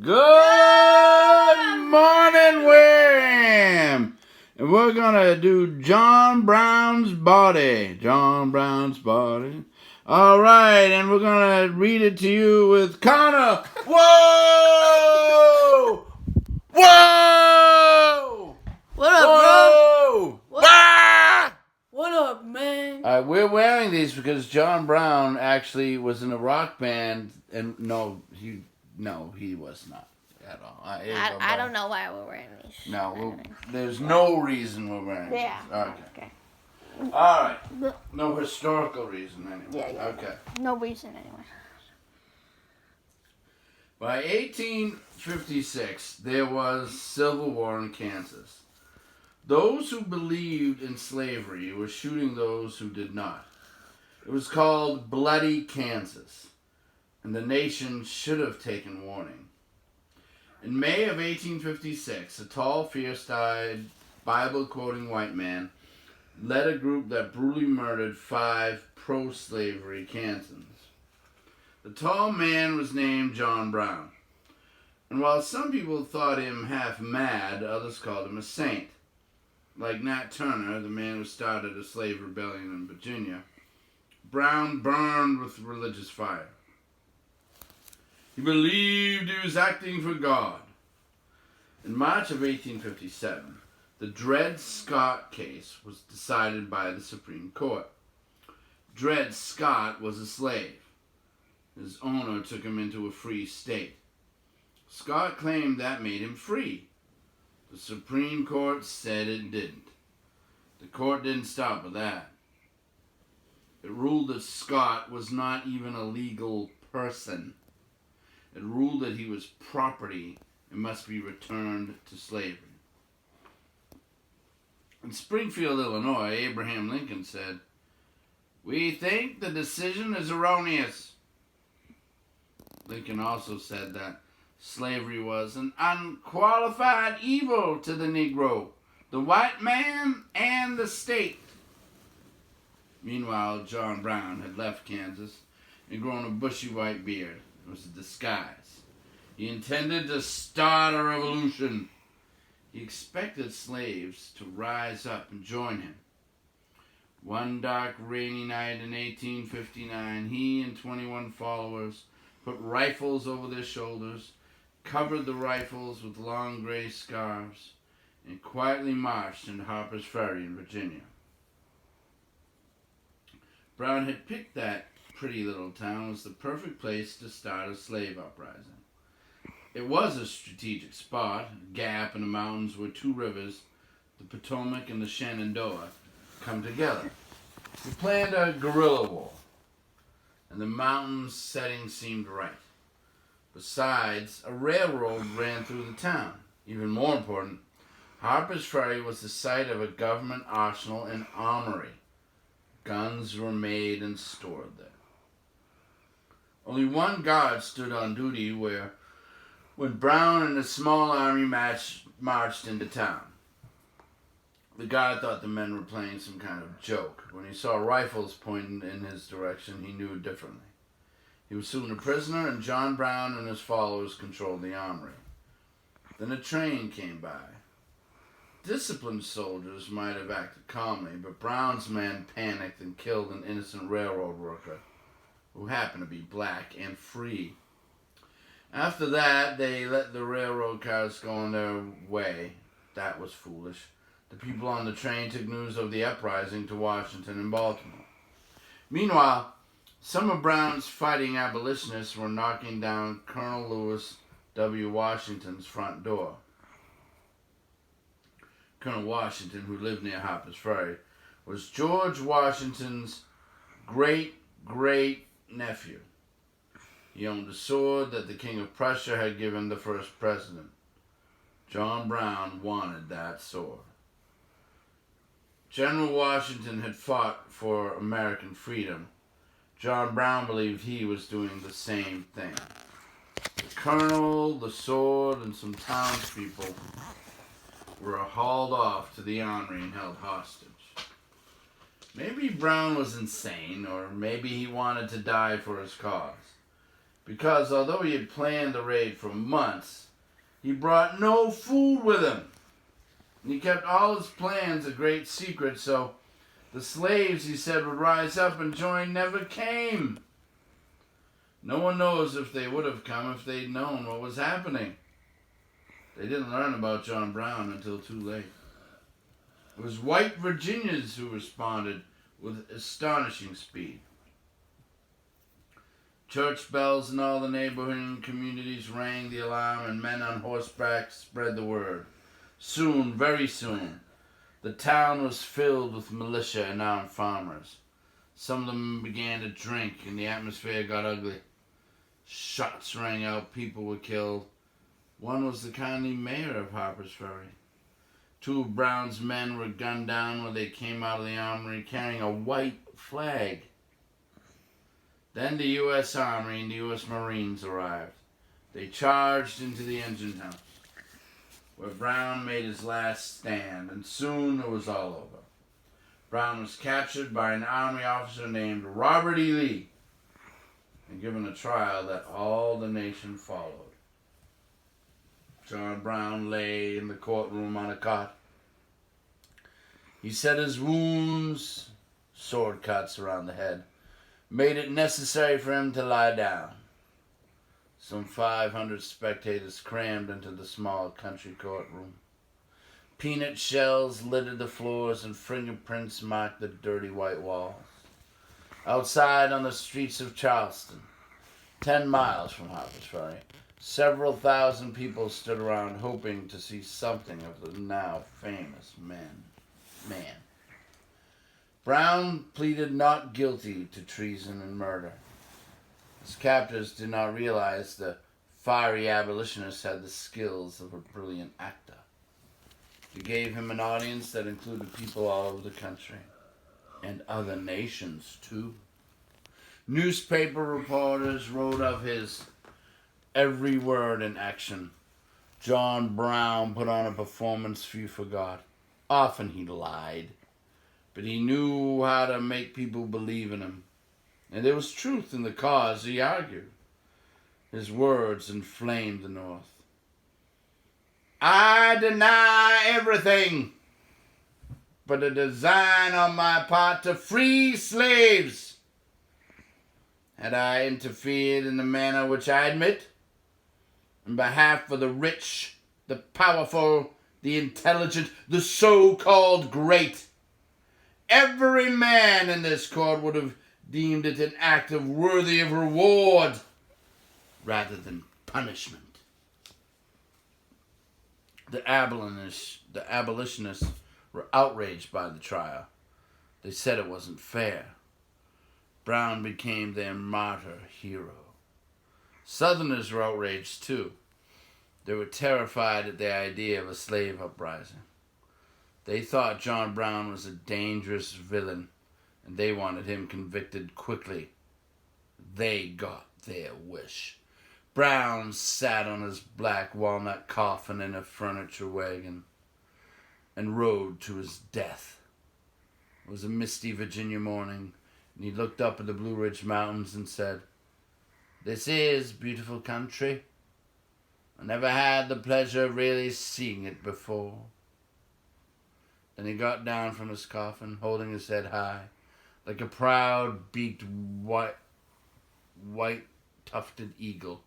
Good morning, Wham! And we're gonna do John Brown's Body. John Brown's Body. Alright, and we're gonna read it to you with Connor. Whoa! Whoa! What up, Whoa! What? Ah! What up, man? We're wearing these because John Brown actually was in a rock band, and no, he was not at all. I don't know why we're wearing these. No, there's no reason we're wearing these. Yeah. Okay. All right. No historical reason anyway. Yeah. Okay. No reason anyway. By 1856, there was civil war in Kansas. Those who believed in slavery were shooting those who did not. It was called Bloody Kansas, and the nation should have taken warning. In May of 1856, a tall, fierce-eyed, Bible-quoting white man led a group that brutally murdered 5 pro-slavery Kansans. The tall man was named John Brown, and while some people thought him half mad, others called him a saint. Like Nat Turner, the man who started a slave rebellion in Virginia, Brown burned with religious fire. He believed he was acting for God. In March of 1857, the Dred Scott case was decided by the Supreme Court. Dred Scott was a slave. His owner took him into a free state. Scott claimed that made him free. The Supreme Court said it didn't. The court didn't stop with that. It ruled that Scott was not even a legal person. It ruled that he was property and must be returned to slavery. In Springfield, Illinois, Abraham Lincoln said, "We think the decision is erroneous." Lincoln also said that slavery was an unqualified evil to the Negro, the white man, and the state. Meanwhile, John Brown had left Kansas and grown a bushy white beard. It was a disguise. He intended to start a revolution. He expected slaves to rise up and join him. One dark, rainy night in 1859, he and 21 followers put rifles over their shoulders, covered the rifles with long gray scarves, and quietly marched into Harper's Ferry in Virginia. Brown had picked that pretty little town as the perfect place to start a slave uprising. It was a strategic spot, a gap in the mountains where 2 rivers, the Potomac and the Shenandoah, come together. He planned a guerrilla war, and the mountain's setting seemed right. Besides, a railroad ran through the town. Even more important, Harper's Ferry was the site of a government arsenal and armory. Guns were made and stored there. Only one guard stood on duty when Brown and a small army marched into town. The guard thought the men were playing some kind of joke. When he saw rifles pointing in his direction, he knew differently. He was soon a prisoner, and John Brown and his followers controlled the armory. Then a train came by. Disciplined soldiers might have acted calmly, but Brown's men panicked and killed an innocent railroad worker who happened to be black and free. After that, they let the railroad cars go on their way. That was foolish. The people on the train took news of the uprising to Washington and Baltimore. Meanwhile, some of Brown's fighting abolitionists were knocking down Colonel Lewis W. Washington's front door. Colonel Washington, who lived near Harper's Ferry, was George Washington's great-great-nephew. He owned a sword that the King of Prussia had given the first president. John Brown wanted that sword. General Washington had fought for American freedom. John Brown believed he was doing the same thing. The colonel, the sword, and some townspeople were hauled off to the armory and held hostage. Maybe Brown was insane, or maybe he wanted to die for his cause. because although he had planned the raid for months, he brought no food with him. And he kept all his plans a great secret, so the slaves, he said, would rise up and join never came. No one knows if they would have come if they'd known what was happening. They didn't learn about John Brown until too late. It was white Virginians who responded with astonishing speed. Church bells in all the neighboring communities rang the alarm, and men on horseback spread the word. Soon, very soon, the town was filled with militia and armed farmers. Some of them began to drink, and the atmosphere got ugly. Shots rang out, people were killed. One was the county mayor of Harper's Ferry. 2 of Brown's men were gunned down when they came out of the armory carrying a white flag. Then the U.S. Army and the U.S. Marines arrived. They charged into the engine house, where Brown made his last stand, and soon it was all over. Brown was captured by an Army officer named Robert E. Lee and given a trial that all the nation followed. John Brown lay in the courtroom on a cot. He said his wounds, sword cuts around the head, made it necessary for him to lie down. Some 500 spectators crammed into the small country courtroom. Peanut shells littered the floors and fingerprints marked the dirty white walls. Outside on the streets of Charleston, 10 miles from Harper's Ferry, several thousand people stood around hoping to see something of the now famous man. Brown pleaded not guilty to treason and murder. His captors did not realize the fiery abolitionist had the skills of a brilliant actor. They gave him an audience that included people all over the country, and other nations too. Newspaper reporters wrote of his every word in action. John Brown put on a performance few forgot. Often he lied, but he knew how to make people believe in him. And there was truth in the cause he argued. His words inflamed the North. I deny everything but a design on my part to free slaves. Had I interfered in the manner which I admit, in behalf of the rich, the powerful, the intelligent, the so-called great, every man in this court would have deemed it an act worthy of reward rather than punishment. The abolitionists were outraged by the trial. They said it wasn't fair. Brown became their martyr hero. Southerners were outraged too. They were terrified at the idea of a slave uprising. They thought John Brown was a dangerous villain, and they wanted him convicted quickly. They got their wish. Brown sat on his black walnut coffin in a furniture wagon and rode to his death. It was a misty Virginia morning, and he looked up at the Blue Ridge Mountains and said, "This is beautiful country. I never had the pleasure of really seeing it before." Then he got down from his coffin, holding his head high, like a proud, beaked, white tufted eagle,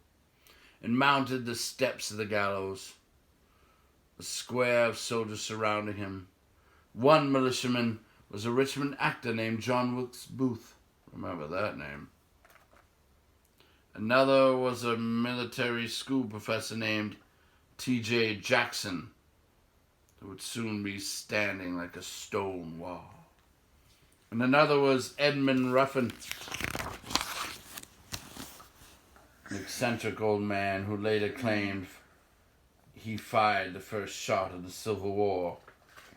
and mounted the steps of the gallows. A square of soldiers surrounding him. One militiaman was a Richmond actor named John Wilkes Booth. Remember that name. Another was a military school professor named T.J. Jackson, who would soon be standing like a stone wall. And another was Edmund Ruffin, an eccentric old man who later claimed he fired the first shot of the Civil War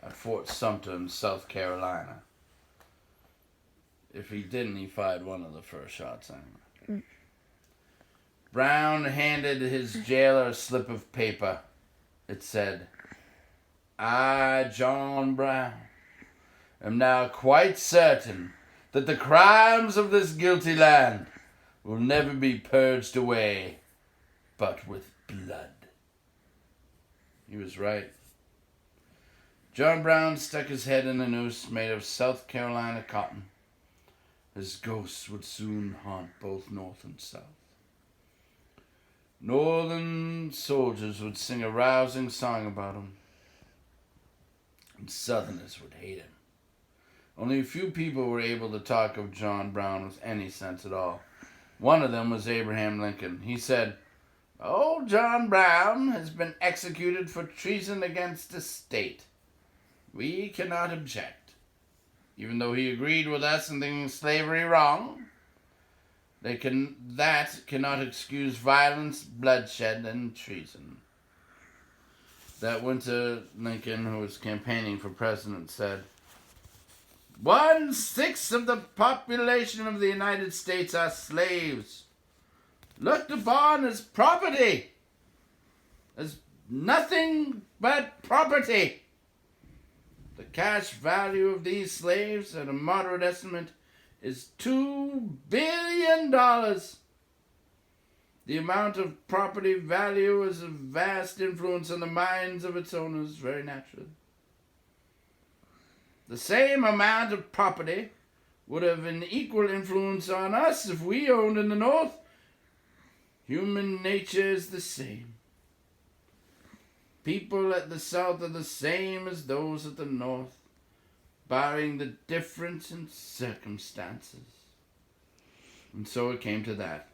at Fort Sumter in South Carolina. If he didn't, he fired one of the first shots anyway. Brown handed his jailer a slip of paper. It said, "I, John Brown, am now quite certain that the crimes of this guilty land will never be purged away, but with blood. He was right. John Brown stuck his head in a noose made of South Carolina cotton. His ghost would soon haunt both North and South. Northern soldiers would sing a rousing song about him, and Southerners would hate him. Only a few people were able to talk of John Brown with any sense at all. One of them was Abraham Lincoln. He said, "Old John Brown has been executed for treason against the state. We cannot object. Even though he agreed with us in thinking slavery wrong, that cannot excuse violence, bloodshed, and treason." That winter, Lincoln, who was campaigning for president, said, 1/6 of the population of the United States are slaves, looked upon as property, as nothing but property. The cash value of these slaves, at a moderate estimate, is $2 billion. The amount of property value has a vast influence on the minds of its owners, very naturally. The same amount of property would have an equal influence on us if we owned in the North. Human nature is the same. People at the South are the same as those at the North, barring the difference in circumstances. And so it came to that.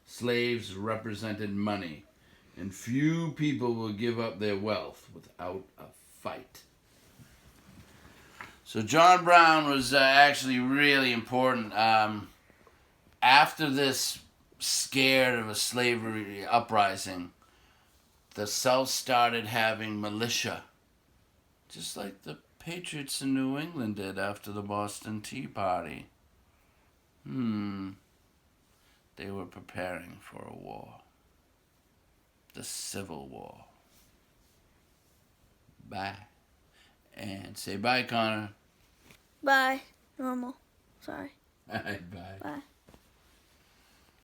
Slaves represented money, and few people will give up their wealth without a fight. So John Brown was actually really important. After this scare of a slavery uprising, the South started having militia, just like the Patriots in New England did after the Boston Tea Party. They were preparing for a war. The Civil War. Bye. And say bye, Connor. Bye. Normal. Sorry. Bye. Bye.